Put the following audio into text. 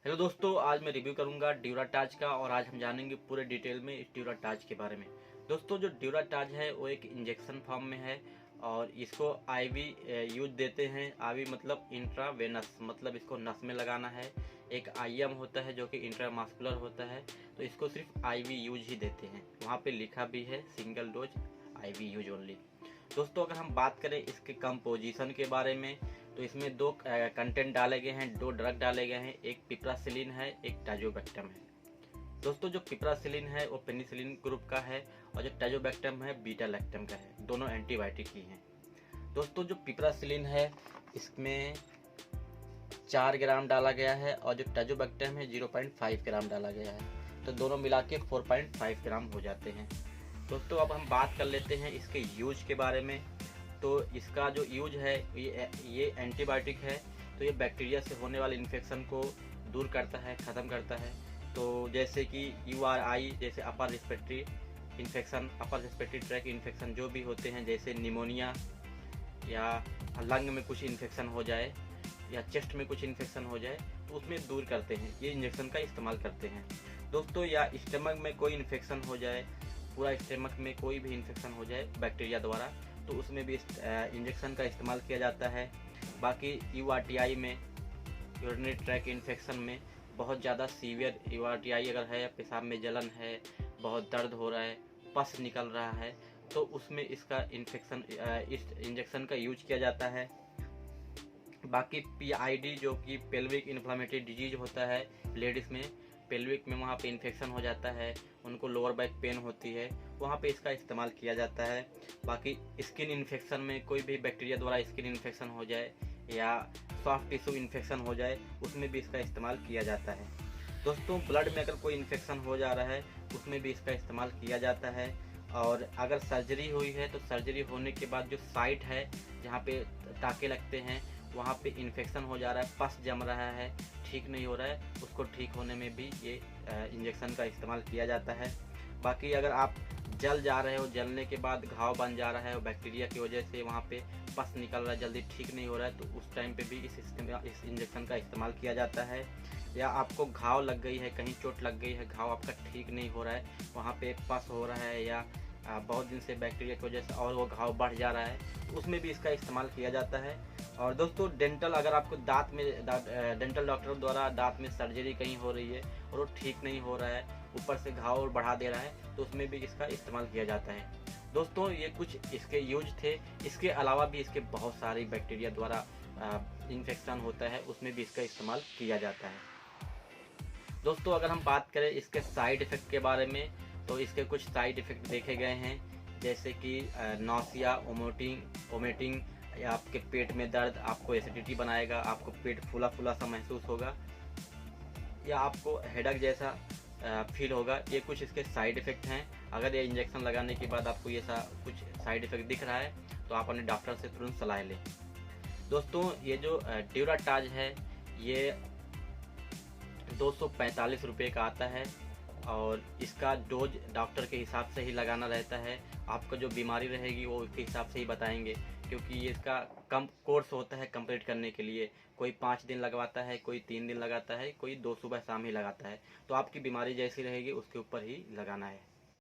Hello दोस्तों, आज मैं रिव्यू करूंगा ड्यूराटाज का और आज हम जानेंगे पूरे डिटेल में इस ड्यूराटाज के बारे में। दोस्तों, जो ड्यूराटाज है वो एक इंजेक्शन फॉर्म में है और इसको आईवी यूज देते हैं। आईवी मतलब इंट्रावेनस, मतलब इसको नस में लगाना है। एक आईएम होता है जो कि इंट्रामास्कुलर होता है, तो इसको सिर्फ आईवी यूज ही देते हैं। वहाँ पे लिखा भी है single dose IV use only. दोस्तों, अगर हम बात करें इसके कंपोजिशन के बारे में तो इसमें दो कंटेंट डाले गए हैं, दो ड्रग डाले गए हैं। एक पिप्रासिलिन है, एक टाजोबैक्टम है। दोस्तों, जो पिप्रासिलिन है वो पेनिसिलिन ग्रुप का है और जो टाजोबैक्टम है बीटा लैक्टम का है। दोनों एंटीबायोटिक ही हैं। दोस्तों, जो पिप्रासिलिन है इसमें 4 ग्राम डाला गया है और जो टाजोबैक्टम है 0.5 ग्राम डाला गया है, तो दोनों मिला के 4.5 ग्राम हो जाते हैं। दोस्तों, अब हम बात कर लेते हैं इसके यूज के बारे में। तो इसका जो यूज है ये एंटीबायोटिक है, तो ये बैक्टीरिया से होने वाले इन्फेक्शन को दूर करता है, ख़त्म करता है। तो जैसे कि URI जैसे upper respiratory infection, upper respiratory tract infection जो भी होते हैं, जैसे निमोनिया या लंग में कुछ इन्फेक्शन हो जाए या चेस्ट में कुछ इन्फेक्शन हो जाए, तो उसमें दूर करते हैं। ये इंजेक्शन का इस्तेमाल करते हैं। दोस्तों, या स्टमक में कोई इन्फेक्शन हो जाए, पूरा स्टमक में कोई भी इन्फेक्शन हो जाए बैक्टीरिया द्वारा, तो उसमें भी इंजेक्शन का इस्तेमाल किया जाता है। बाकी URTI में, यूरिनरी ट्रैक इन्फेक्शन में बहुत ज़्यादा सीवियर URTI अगर है, पेशाब में जलन है, बहुत दर्द हो रहा है, पस निकल रहा है, तो उसमें इसका इस इंजेक्शन का यूज किया जाता है। बाकी PID जो कि पेल्विक इन्फ्लामेटरी डिजीज होता है, लेडीज़ में पेल्विक में वहाँ पे इन्फेक्शन हो जाता है, उनको लोअर बैक पेन होती है, वहाँ पे इसका इस्तेमाल किया जाता है। बाकी स्किन इन्फेक्शन में कोई भी बैक्टीरिया द्वारा स्किन इन्फेक्शन हो जाए या सॉफ्ट टिश्यू इन्फेक्शन हो जाए, उसमें भी इसका इस्तेमाल किया जाता है। दोस्तों, ब्लड में अगर कोई इन्फेक्शन हो जा रहा है उसमें भी इसका इस्तेमाल किया जाता है। और अगर सर्जरी हुई है तो सर्जरी होने के बाद जो साइट है जहाँ पे टाँके लगते हैं, वहाँ पे इन्फेक्शन हो जा रहा है, पस जम रहा है, ठीक नहीं हो रहा है, उसको ठीक होने में भी ये इंजेक्शन का इस्तेमाल किया जाता है। बाकी अगर आप जल जा रहे हो, जलने के बाद घाव बन जा रहा है और बैक्टीरिया की वजह से वहाँ पे पस निकल रहा है, जल्दी ठीक नहीं हो रहा है, तो उस टाइम पे भी इस इंजेक्शन का इस्तेमाल किया जाता है। या आपको घाव लग गई है, कहीं चोट लग गई है, घाव आपका ठीक नहीं हो रहा है, वहाँ पे पस हो रहा है या बहुत दिन से बैक्टीरिया की वजह से और वो घाव बढ़ जा रहा है, तो उसमें भी इसका इस्तेमाल किया जाता है। और दोस्तों, डेंटल, अगर आपको डेंटल डॉक्टर द्वारा दांत में सर्जरी कहीं हो रही है और वो ठीक नहीं हो रहा है, ऊपर से घाव और बढ़ा दे रहा है, तो उसमें भी इसका इस्तेमाल किया जाता है। दोस्तों, ये कुछ इसके यूज थे। इसके अलावा भी इसके बहुत सारी बैक्टीरिया द्वारा इन्फेक्शन होता है, उसमें भी इसका इस्तेमाल किया जाता है। दोस्तों, अगर हम बात करें इसके साइड इफ़ेक्ट के बारे में, तो इसके कुछ साइड इफ़ेक्ट देखे गए हैं, जैसे कि नौसिया, वोमिटिंग या आपके पेट में दर्द, आपको एसिडिटी बनाएगा, आपको पेट फूला फूला सा महसूस होगा या आपको हेडेक जैसा फील होगा। ये कुछ इसके साइड इफ़ेक्ट हैं। अगर ये इंजेक्शन लगाने के बाद आपको ये कुछ साइड इफ़ेक्ट दिख रहा है तो आप अपने डॉक्टर से तुरंत सलाह लें। दोस्तों, ये जो ड्यूराटाज है ये 245 रुपये का आता है और इसका डोज डॉक्टर के हिसाब से ही लगाना रहता है। आपका जो बीमारी रहेगी वो उसके हिसाब से ही बताएंगे, क्योंकि ये इसका कम कोर्स होता है कंप्लीट करने के लिए। कोई 5 दिन लगवाता है, कोई 3 दिन लगाता है, कोई 2 सुबह शाम ही लगाता है। तो आपकी बीमारी जैसी रहेगी उसके ऊपर ही लगाना है।